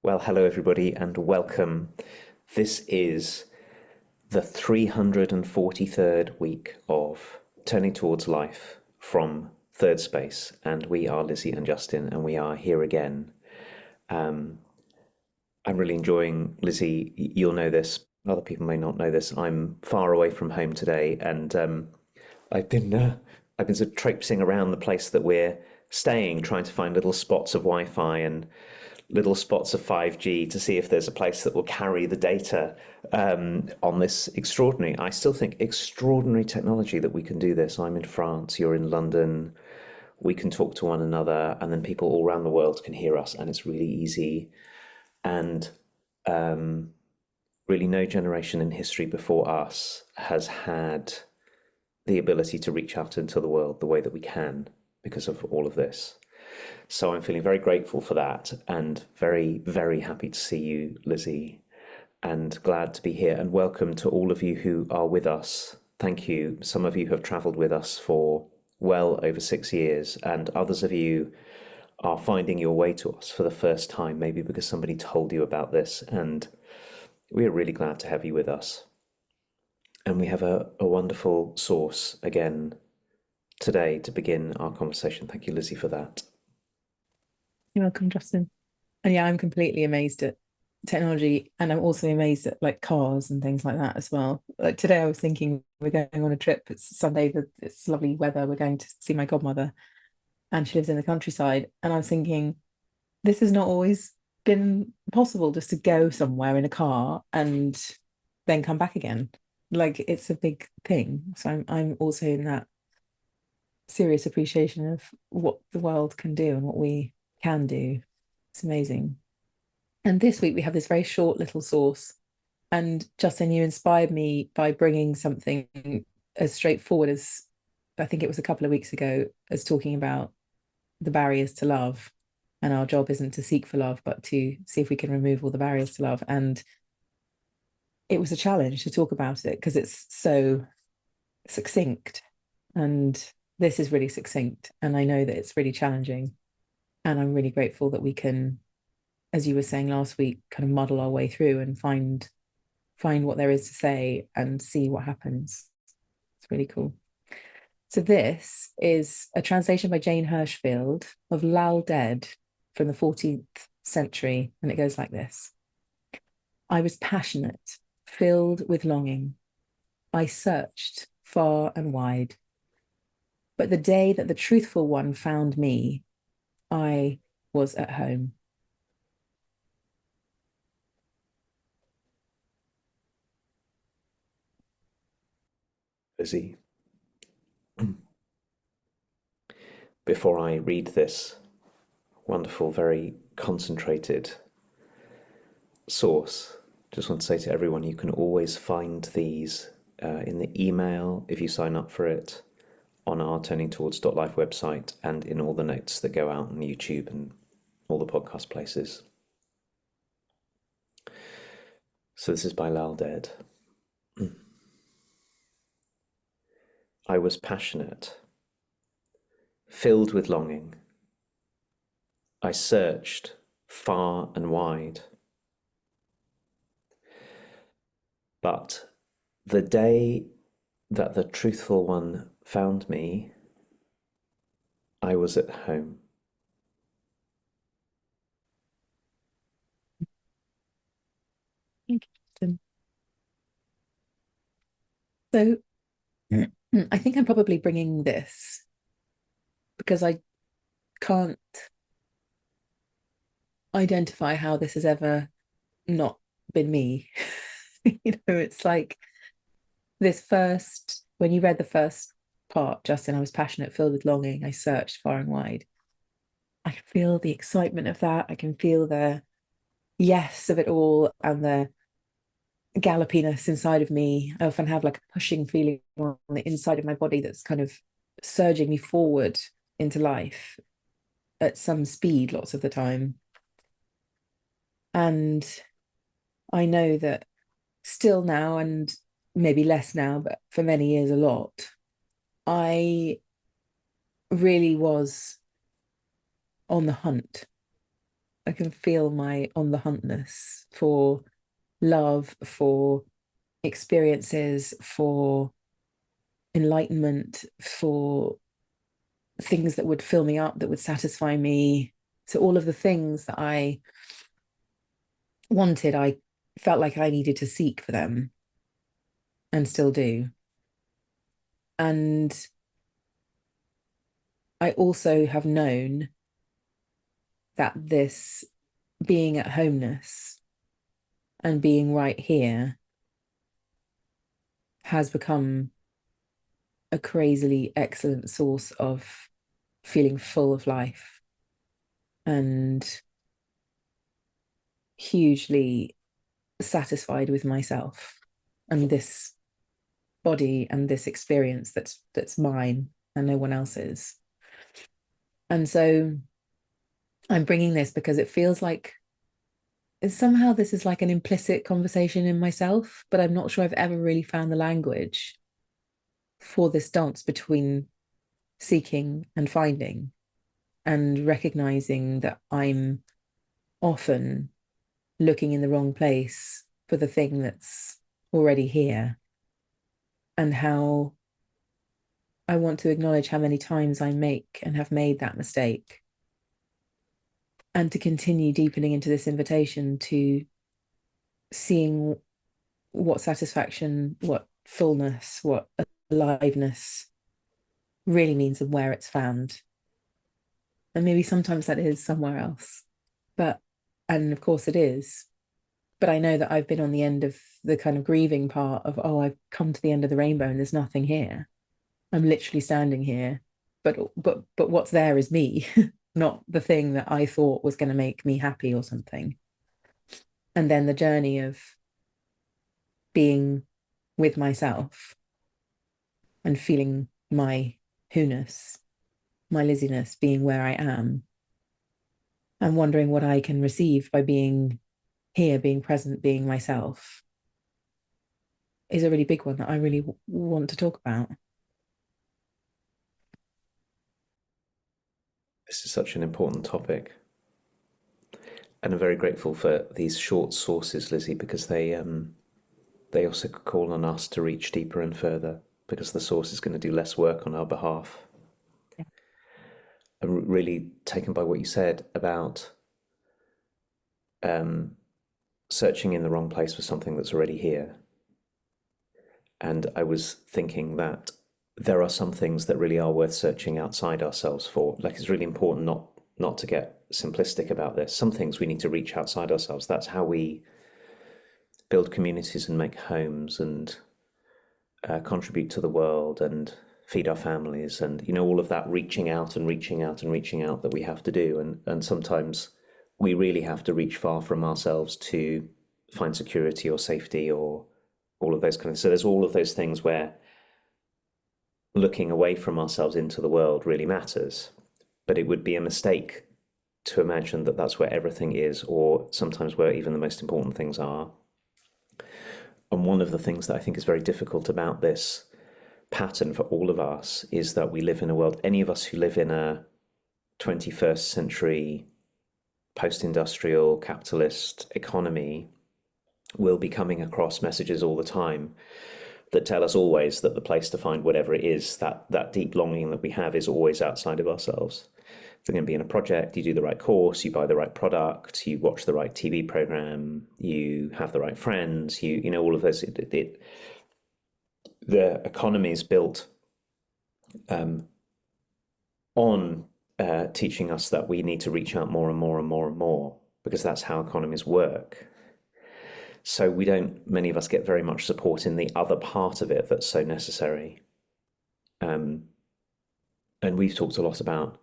Well, hello everybody and welcome. This is the 343rd week of Turning Towards Life from Thirdspace, and we are Lizzie and Justin, and we are here again. I'm really enjoying, Lizzie, you'll know this, other people may not know this. I'm far away from home today, and I've been I've been sort of traipsing around the place that we're staying, trying to find little spots of Wi-Fi and little spots of 5G to see if there's a place that will carry the data on this extraordinary, I still think, extraordinary technology that we can do this. I'm in France, you're in London, we can talk to one another, and then people all around the world can hear us, and it's really easy. And really, no generation in history before us has had the ability to reach out into the world the way that we can because of all of this. So I'm feeling very grateful for that and very, very happy to see you, Lizzie, and glad to be here. And welcome to all of you who are with us. Thank you. Some of you have travelled with us for well over 6 years, and others of you are finding your way to us for the first time, maybe because somebody told you about this, and we're really glad to have you with us. And we have a wonderful source again today to begin our conversation. Thank you, Lizzie, for that. You're welcome, Justin. And yeah, I'm completely amazed at technology, and I'm also amazed at like cars and things like that as well. Like today I was thinking we're going on a trip. It's Sunday, it's lovely weather. We're going to see my godmother, and she lives in the countryside. And I was thinking, this has not always been possible, just to go somewhere in a car and then come back again. Like it's a big thing. So I'm also in that serious appreciation of what the world can do and what we can do. It's amazing. And this week we have this very short little source. And Justin, you inspired me by bringing something as straightforward as, I think it was a couple of weeks ago, as talking about the barriers to love. And our job isn't to seek for love, but to see if we can remove all the barriers to love. And it was a challenge to talk about it because it's so succinct. And this is really succinct. And I know that it's really challenging. And I'm really grateful that we can, as you were saying last week, kind of muddle our way through and find what there is to say and see what happens. It's really cool. So this is a translation by Jane Hirshfield of Lal Ded from the 14th century, and it goes like this. I was passionate, filled with longing. I searched far and wide. But the day that the Truthful One found me, I was at home. Lizzie, before I read this wonderful, very concentrated source, just want to say to everyone, you can always find these in the email if you sign up for it, on our Turning Towards Life website, and in all the notes that go out on YouTube and all the podcast places. So this is by Lal Ded. I was passionate, filled with longing. I searched far and wide. But the day that the Truthful One found me, I was at home. Thank you, Justin. So I think I'm probably bringing this because I can't identify how this has ever not been me. It's like this first, when you read the first part, Justin, I was passionate, filled with longing. I searched far and wide. I can feel the excitement of that. I can feel the yes of it all and the gallopiness inside of me. I often have like a pushing feeling on the inside of my body that's kind of surging me forward into life at some speed lots of the time. And I know that still now, and maybe less now, but for many years a lot, I really was on the hunt, I can feel my on the huntness for love, for experiences, for enlightenment, for things that would fill me up, that would satisfy me. So all of the things that I wanted, I felt like I needed to seek for them, and still do. And I also have known that this being at homeness and being right here has become a crazily excellent source of feeling full of life and hugely satisfied with myself and this body and this experience that's mine and no one else's. And so I'm bringing this because it feels like somehow this is like an implicit conversation in myself, but I'm not sure I've ever really found the language for this dance between seeking and finding, and recognizing that I'm often looking in the wrong place for the thing that's already here, and how I want to acknowledge how many times I make and have made that mistake, and to continue deepening into this invitation to seeing what satisfaction, what fullness, what aliveness really means and where it's found. And maybe sometimes that is somewhere else. But, and of course it is. But I know that I've been on the end of the kind of grieving part of, oh, I've come to the end of the rainbow and there's nothing here. I'm literally standing here. But what's there is me, not the thing that I thought was going to make me happy or something. And then the journey of being with myself and feeling my who-ness, my Lizzie-ness, being where I am, and wondering what I can receive by being here, being present, being myself, is a really big one that I really want to talk about. This is such an important topic. And I'm very grateful for these short sources, Lizzie, because they also call on us to reach deeper and further, because the source is going to do less work on our behalf. Yeah. I'm really taken by what you said about searching in the wrong place for something that's already here. And I was thinking that there are some things that really are worth searching outside ourselves for. Like, it's really important not to get simplistic about this. Some things we need to reach outside ourselves. That's how we build communities and make homes and contribute to the world and feed our families, and all of that reaching out and reaching out and reaching out that we have to do. And sometimes we really have to reach far from ourselves to find security or safety or all of those kind of. So there's all of those things where looking away from ourselves into the world really matters. But it would be a mistake to imagine that that's where everything is, or sometimes where even the most important things are. And one of the things that I think is very difficult about this pattern for all of us is that we live in a world, any of us who live in a 21st century post-industrial capitalist economy will be coming across messages all the time that tell us always that the place to find whatever it is, that deep longing that we have, is always outside of ourselves. If you're going to be in a project, you do the right course, you buy the right product, you watch the right TV program, you have the right friends, all of those. The economy is built on teaching us that we need to reach out more and more and more and more, because that's how economies work. So many of us get very much support in the other part of it that's so necessary. And we've talked a lot about,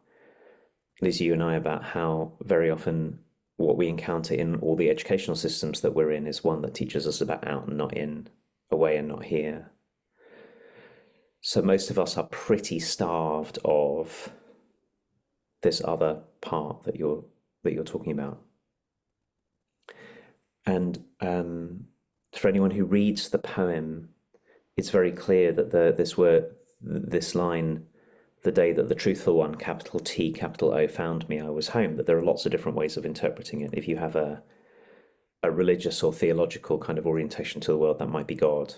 Lizzie, you and I, about how very often what we encounter in all the educational systems that we're in is one that teaches us about out and not in, away and not here. So most of us are pretty starved of this other part that you're talking about. And for anyone who reads the poem, it's very clear that this line, the day that the Truthful One, capital T, capital O, found me, I was home. That there are lots of different ways of interpreting it. If you have a religious or theological kind of orientation to the world, that might be God.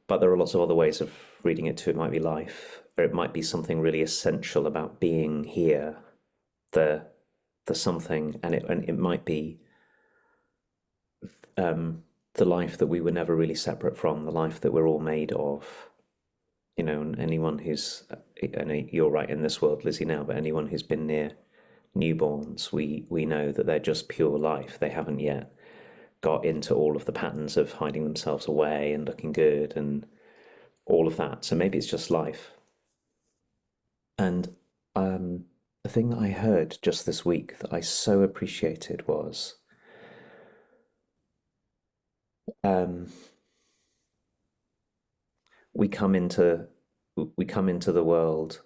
But there are lots of other ways of reading it too. It might be life, or it might be something really essential about being here, the something, and it might be the life that we were never really separate from, the life that we're all made of. You know, and anyone who's, I know you're right in this world, Lizzie, now, but anyone who's been near newborns, we know that they're just pure life. They haven't yet got into all of the patterns of hiding themselves away and looking good and all of that. So maybe it's just life. And the thing that I heard just this week that I so appreciated was um, we come into the world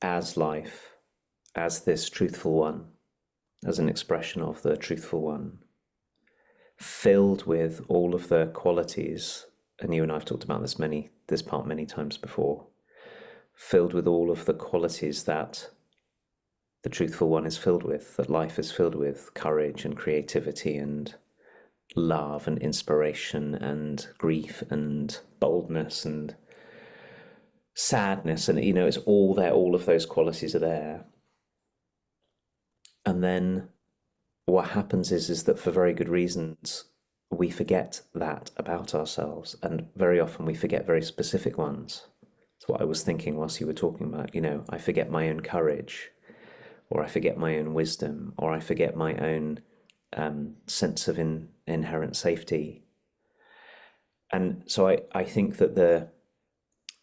as life, as this truthful one, as an expression of the truthful one, filled with all of the qualities, and you and I've talked about this part many times before, filled with all of the qualities that the truthful one is filled with, that life is filled with: courage and creativity and love and inspiration and grief and boldness and sadness. And it's all there. All of those qualities are there. And then what happens is that for very good reasons we forget that about ourselves, and very often we forget very specific ones. That's what I was thinking whilst you were talking about. I forget my own courage, or I forget my own wisdom, or I forget my own sense of inherent safety. And so I think that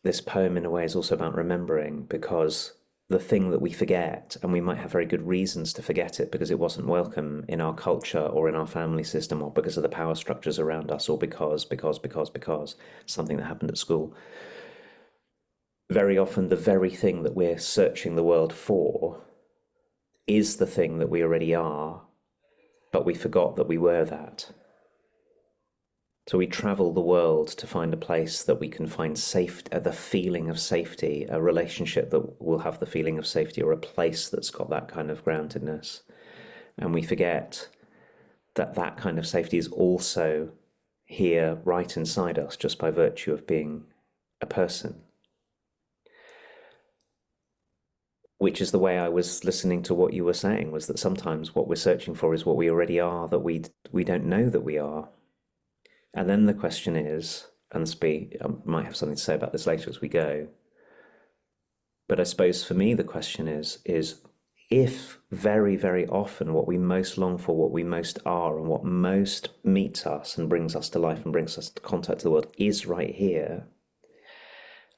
this poem in a way is also about remembering, because the thing that we forget, and we might have very good reasons to forget it because it wasn't welcome in our culture or in our family system, or because of the power structures around us, or because something that happened at school. Very often the very thing that we're searching the world for is the thing that we already are, but we forgot that we were that. So we travel the world to find a place that we can find safe, the feeling of safety, a relationship that will have the feeling of safety, or a place that's got that kind of groundedness. And we forget that that kind of safety is also here right inside us, just by virtue of being a person. Which is the way I was listening to what you were saying, was that sometimes what we're searching for is what we already are, that we don't know that we are. And then the question is, and I might have something to say about this later as we go, but I suppose for me the question is if very, very often what we most long for, what we most are, and what most meets us and brings us to life and brings us to contact to the world is right here,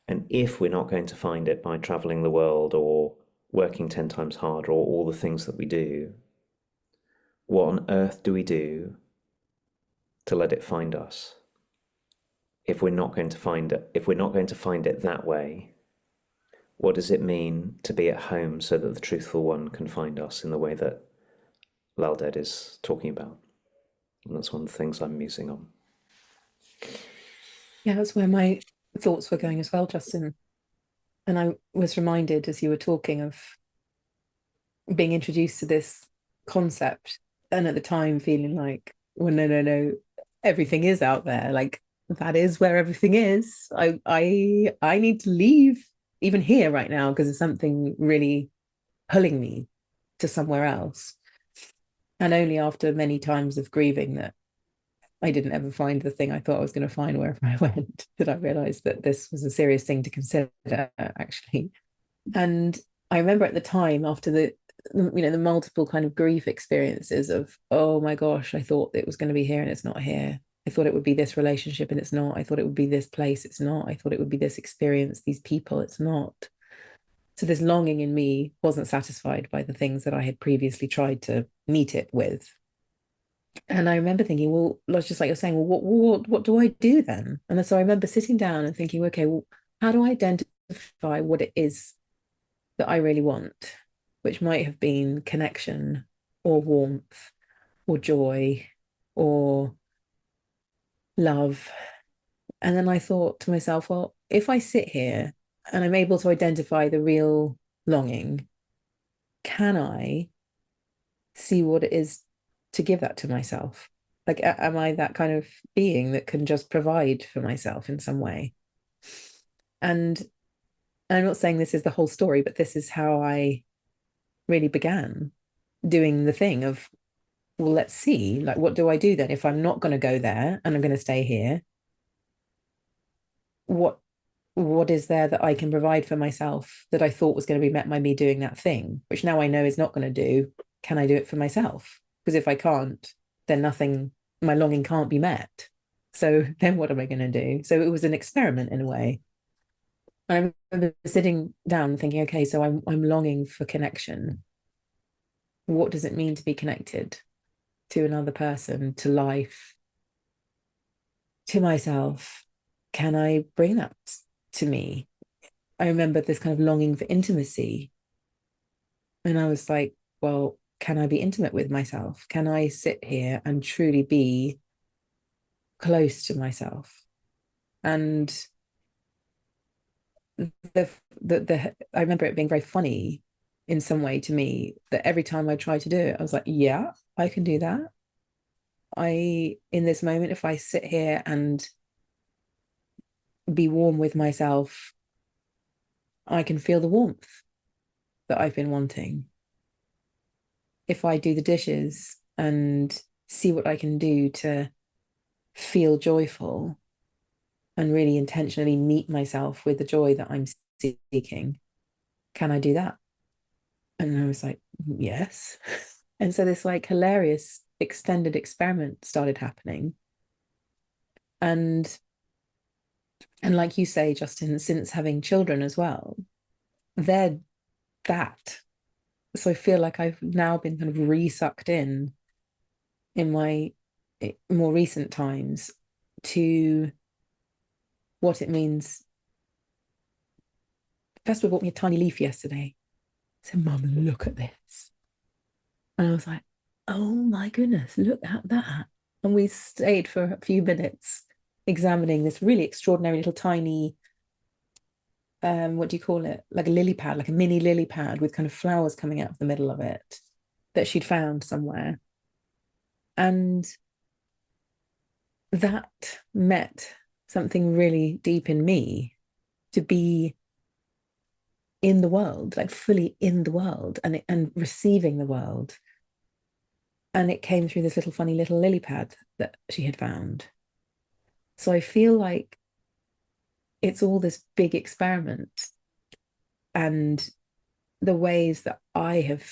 and if we're not going to find it by traveling the world or working 10 times harder or all the things that we do, what on earth do we do to let it find us? If we're not going to find it that way, what does it mean to be at home so that the truthful one can find us in the way that Lal Ded is talking about? And that's one of the things I'm musing on. Yeah, that's where my thoughts were going as well, Justin. And I was reminded as you were talking of being introduced to this concept, and at the time feeling like, well, no, everything is out there. Like, that is where everything is. I need to leave even here right now because there's something really pulling me to somewhere else. And only after many times of grieving that I didn't ever find the thing I thought I was going to find wherever I went, did I realize that this was a serious thing to consider, actually. And I remember at the time, after the multiple kind of grief experiences of, oh my gosh, I thought it was going to be here and it's not here. I thought it would be this relationship and it's not. I thought it would be this place, it's not. I thought it would be this experience, these people, it's not. So this longing in me wasn't satisfied by the things that I had previously tried to meet it with. And I remember thinking, well, just like you're saying, well, what do I do then? And so I remember sitting down and thinking, okay, well, how do I identify what it is that I really want, which might have been connection or warmth or joy or love. And then I thought to myself, well, if I sit here and I'm able to identify the real longing, can I see what it is to give that to myself? Like, am I that kind of being that can just provide for myself in some way? And I'm not saying this is the whole story, but this is how I really began doing the thing of, well, let's see, like, what do I do then if I'm not going to go there and I'm going to stay here? What what is there that I can provide for myself that I thought was going to be met by me doing that thing, which now I know is not going to do? Can I do it for myself? Because if I can't, then nothing, my longing can't be met. So then what am I going to do? So it was an experiment in a way. I remember sitting down thinking, okay, so I'm longing for connection. What does it mean to be connected to another person, to life, to myself? Can I bring that to me? I remember this kind of longing for intimacy. And I was like, well, can I be intimate with myself? Can I sit here and truly be close to myself? And I remember it being very funny in some way to me that every time I tried to do it, I was like, yeah, I can do that. In this moment, if I sit here and be warm with myself, I can feel the warmth that I've been wanting. If I do the dishes and see what I can do to feel joyful and really intentionally meet myself with the joy that I'm seeking, can I do that? And I was like, yes. And so this like hilarious extended experiment started happening. And like you say, Justin, since having children as well, they're that. So I feel like I've now been kind of re-sucked in my more recent times to what it means. Festival bought me a tiny leaf yesterday. I said, Mum, look at this. And I was like, oh my goodness, look at that. And we stayed for a few minutes examining this really extraordinary little tiny, what do you call it? Like a lily pad, like a mini lily pad with kind of flowers coming out of the middle of it that she'd found somewhere. And that met something really deep in me, to be in the world, like fully in the world, and receiving the world. And it came through this little funny little lily pad that she had found. So I feel like it's all this big experiment, and the ways that I have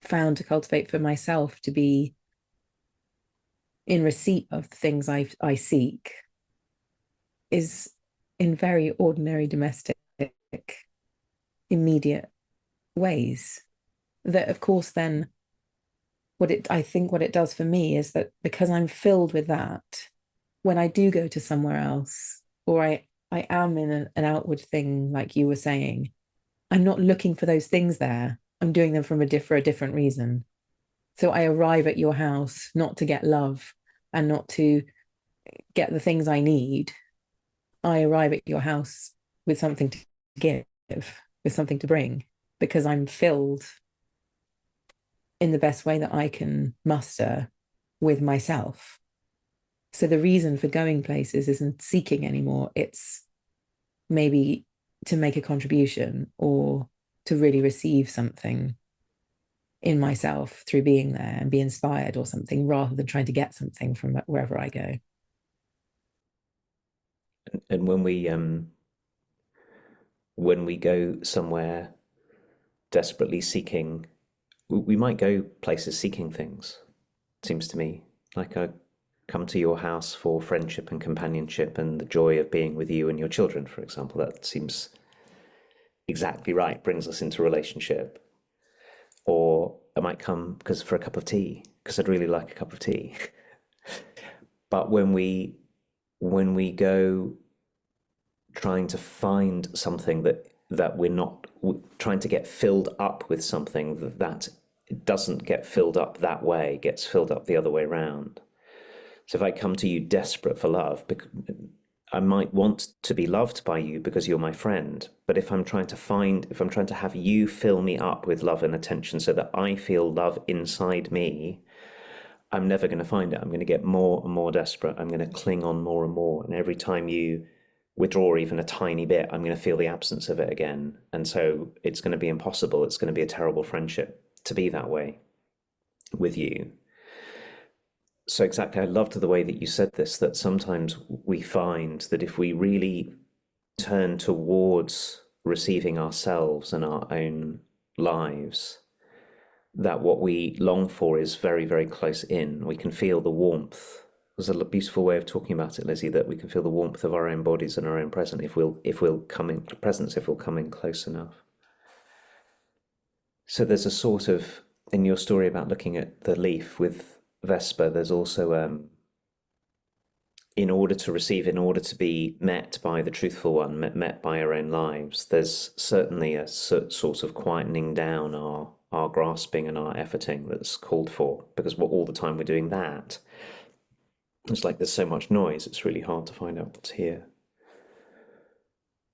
found to cultivate for myself to be in receipt of the things I seek is in very ordinary, domestic, immediate ways. That, of course, then I think what it does for me is that because I'm filled with that, when I do go to somewhere else, or I am in an outward thing, like you were saying, I'm not looking for those things there. I'm doing them for a different reason. So I arrive at your house not to get love and not to get the things I need. I arrive at your house with something to give, with something to bring, because I'm filled in the best way that I can muster with myself. So the reason for going places isn't seeking anymore. It's maybe to make a contribution or to really receive something in myself through being there and be inspired or something, rather than trying to get something from wherever I go. And when we go somewhere desperately seeking, we might go places seeking things. Seems to me like I come to your house for friendship and companionship and the joy of being with you and your children, for example. That seems exactly right. Brings us into a relationship. Or I might come because for a cup of tea, because I'd really like a cup of tea. But when we go trying to find something that we're not trying to get filled up with something that doesn't get filled up that way, gets filled up the other way around. So if I come to you desperate for love, I might want to be loved by you because you're my friend, but if I'm trying to have you fill me up with love and attention so that I feel love inside me, I'm never going to find it. I'm going to get more and more desperate. I'm going to cling on more and more. And every time you withdraw even a tiny bit, I'm going to feel the absence of it again. And so it's going to be impossible. It's going to be a terrible friendship to be that way with you. So exactly, I loved the way that you said this, that sometimes we find that if we really turn towards receiving ourselves and our own lives, that what we long for is very, very close in. We can feel the warmth. There's a beautiful way of talking about it, Lizzie, that we can feel the warmth of our own bodies and our own presence if we'll come in presence, if we'll come in close enough. So there's a sort of, in your story about looking at the leaf with Vesper, there's also in order to receive, in order to be met by the truthful one, met by our own lives, there's certainly a sort of quietening down our grasping and our efforting that's called for, because all the time we're doing that, it's like there's so much noise, it's really hard to find out what's here.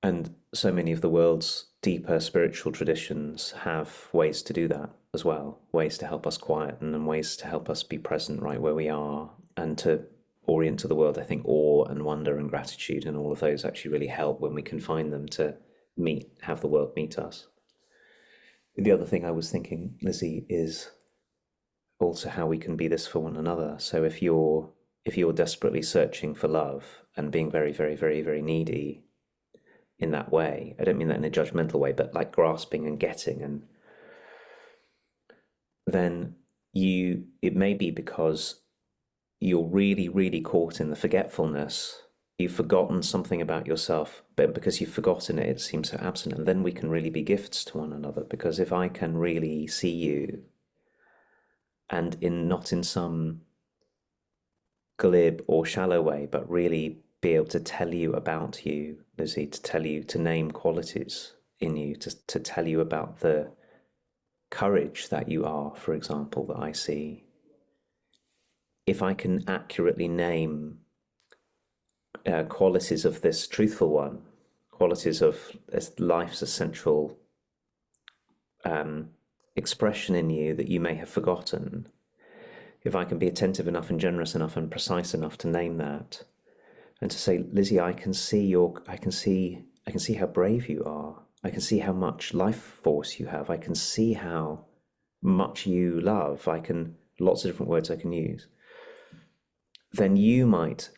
And so many of the world's deeper spiritual traditions have ways to do that as well, ways to help us quieten and ways to help us be present right where we are, and to orient to the world. I think awe and wonder and gratitude and all of those actually really help when we can find them to have the world meet us. The other thing I was thinking, Lizzie, is also how we can be this for one another. So if you're desperately searching for love and being very, very, very, very needy in that way, I don't mean that in a judgmental way, but like grasping and getting, and then it may be because you're really, really caught in the forgetfulness. You've forgotten something about yourself, but because you've forgotten it, it seems so absent. And then we can really be gifts to one another, because if I can really see you, and not in some glib or shallow way, but really be able to tell you about you, Lizzie, to name qualities in you, to tell you about the courage that you are, for example, that I see. If I can accurately name qualities of this truthful one, qualities of life's essential expression in you that you may have forgotten, if I can be attentive enough and generous enough and precise enough to name that, and to say, Lizzie, I can see how brave you are. I can see how much life force you have. I can see how much you love. Lots of different words I can use. Then you might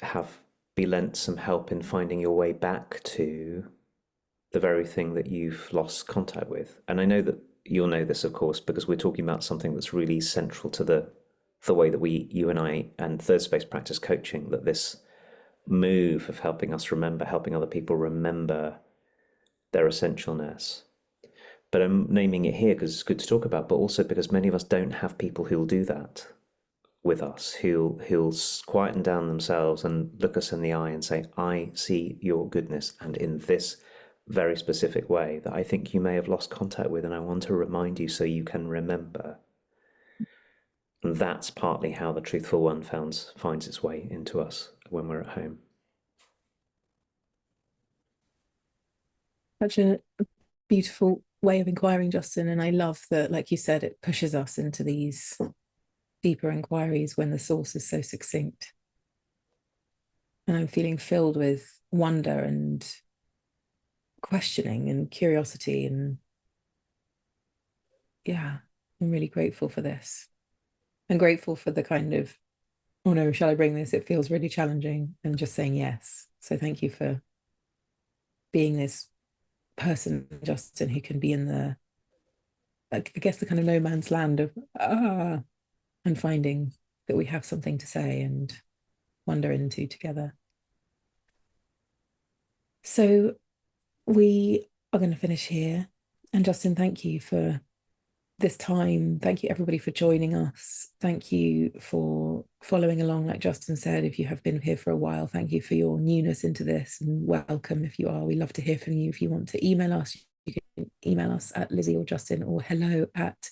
be lent some help in finding your way back to the very thing that you've lost contact with. And I know that you'll know this, of course, because we're talking about something that's really central to the way that you and I and Thirdspace practice coaching, that this move of helping us remember, helping other people remember their essentialness. But I'm naming it here because it's good to talk about, but also because many of us don't have people who'll do that with us, who'll quieten down themselves and look us in the eye and say, I see your goodness, and in this very specific way that I think you may have lost contact with, and I want to remind you so you can remember. And that's partly how the truthful one finds its way into us when we're at home. Such a beautiful way of inquiring, Justin. And I love that, like you said, it pushes us into these deeper inquiries when the source is so succinct. And I'm feeling filled with wonder and questioning and curiosity. And yeah, I'm really grateful for this. I'm grateful for the kind of, oh no, shall I bring this? It feels really challenging, and just saying yes. So thank you for being this person, Justin, who can be in the, like, I guess the kind of no man's land of and finding that we have something to say and wander into together. So we are going to finish here. And Justin, thank you for this time. Thank you, everybody, for joining us. Thank you for following along. Like Justin said, if you have been here for a while, thank you for your newness into this, and welcome if you are. We love to hear from you. If you want to email us, you can email us at Lizzie or Justin, or hello at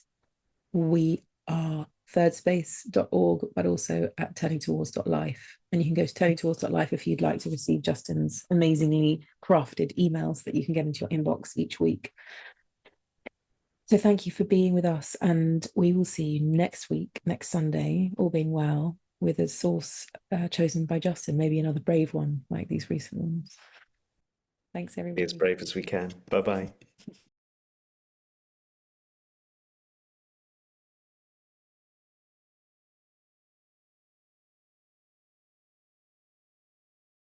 wearefaith.com. Thirdspace.org, but also at turningtowards.life. And you can go to turningtowards.life if you'd like to receive Justin's amazingly crafted emails that you can get into your inbox each week. So thank you for being with us, and we will see you next week, next Sunday, all being well, with a source chosen by Justin, maybe another brave one like these recent ones. Thanks, Be everybody. as brave as we can. Bye bye.